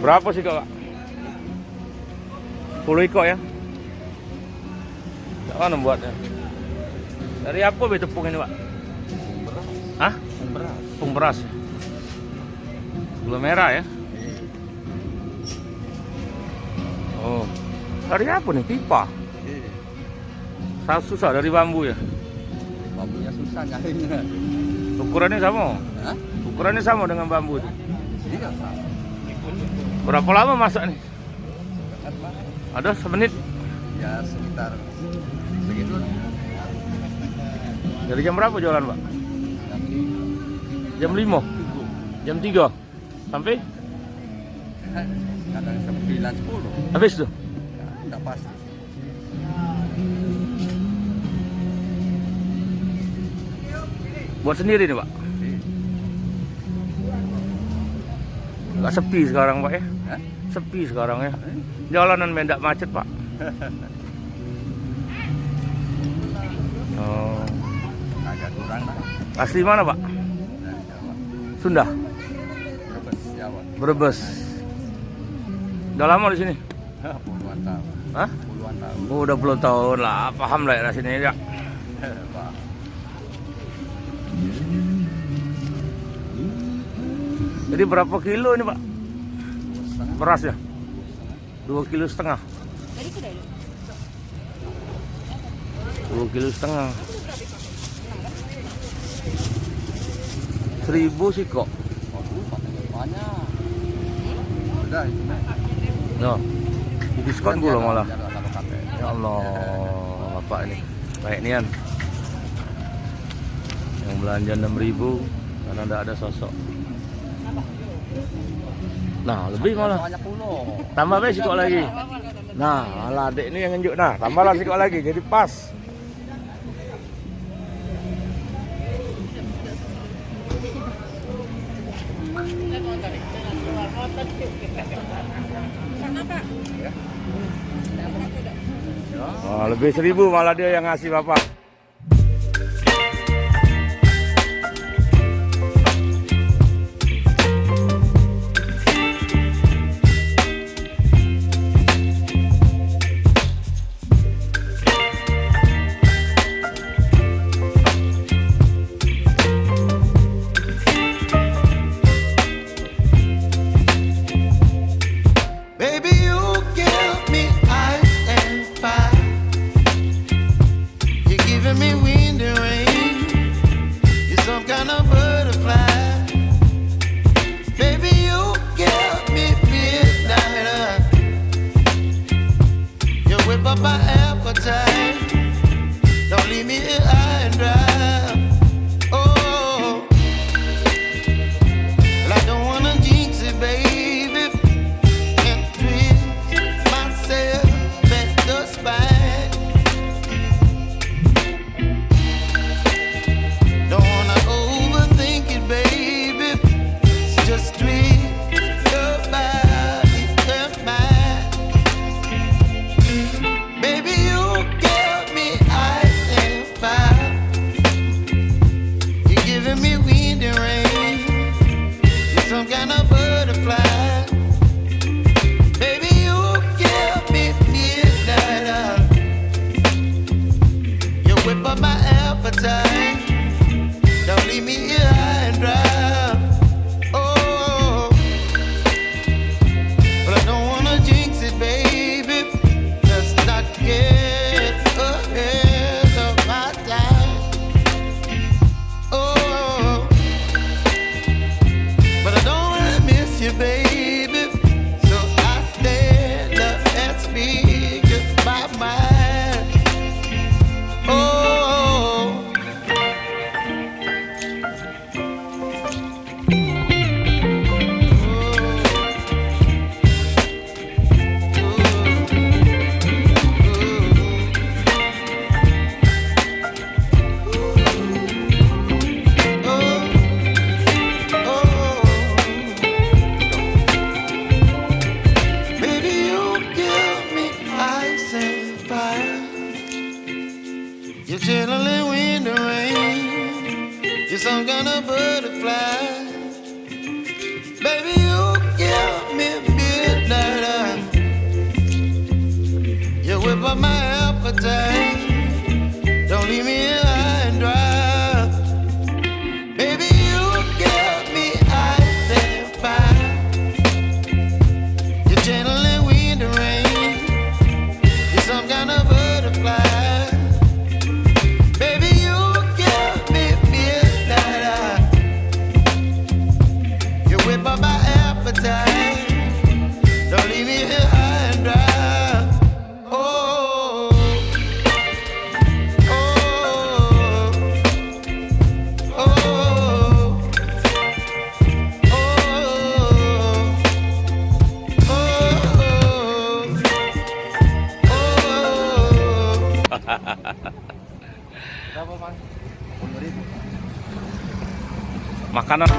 Berapa sih kak? 10 ekor ya? Mana buatnya? Dari apa be tepung ini pak? Beras. Hah? Beras. Tepung beras. Gula merah ya? Oh, dari apa nih? Pipa? Susah dari bambu ya? Bambunya susah nyarinya. Ukurannya sama? Hah? Ukurannya sama dengan bambu itu? Iya sama. Berapa lama masak nih? Kan Pak? Ada semenit? Ya sekitar segitu lah. Dari jam berapa jualan pak? Jam 5? Jam 3? Sampai? Kadang 9, 10. Habis tuh? Ya, enggak pasti. Buat sendiri nih pak? Nggak sepi sekarang pak ya? Hah? Sepi sekarang ya? Jalanan mendak macet pak? Oh. Agak kurang lah. Asli mana pak? Dari Jawa. Sunda? Brebes, Jawa. Brebes. Udah lama di sini? Puluhan tahun. Hah? Puluhan tahun. Oh, udah puluhan tahun lah, paham lah ya sini ya. Pak. Jadi berapa kilo ini pak? Berasnya? 2,5 kilo. 2,5 kilo. 1.000 sih kok. Waduh, pakai banyak. Udah itu. No, di diskon pula malah. Biar nggak ada pakai. Ya Allah, bapak ini baik nian. Yang belanja 6.000 karena tidak ada sosok. Nah, lebih malah. Banyak pulau. Tambah be sikok lagi. Nah, malah adik ini yang nunjuk. Nah, tambahlah sikok lagi jadi pas. Oh, lebih 1.000 malah dia yang ngasih bapak. Baby, you give me ice and fire. You give appetite. Don't leave me here high and dry. Baby, you give me ice and fire. You're channeling wind and rain. You're some kind of butterfly. Baby, you give me midnight. You whip up my appetite. Don't leave me here high and dry. Oh, oh, oh, Berapa, Bang? 10.000. Makanan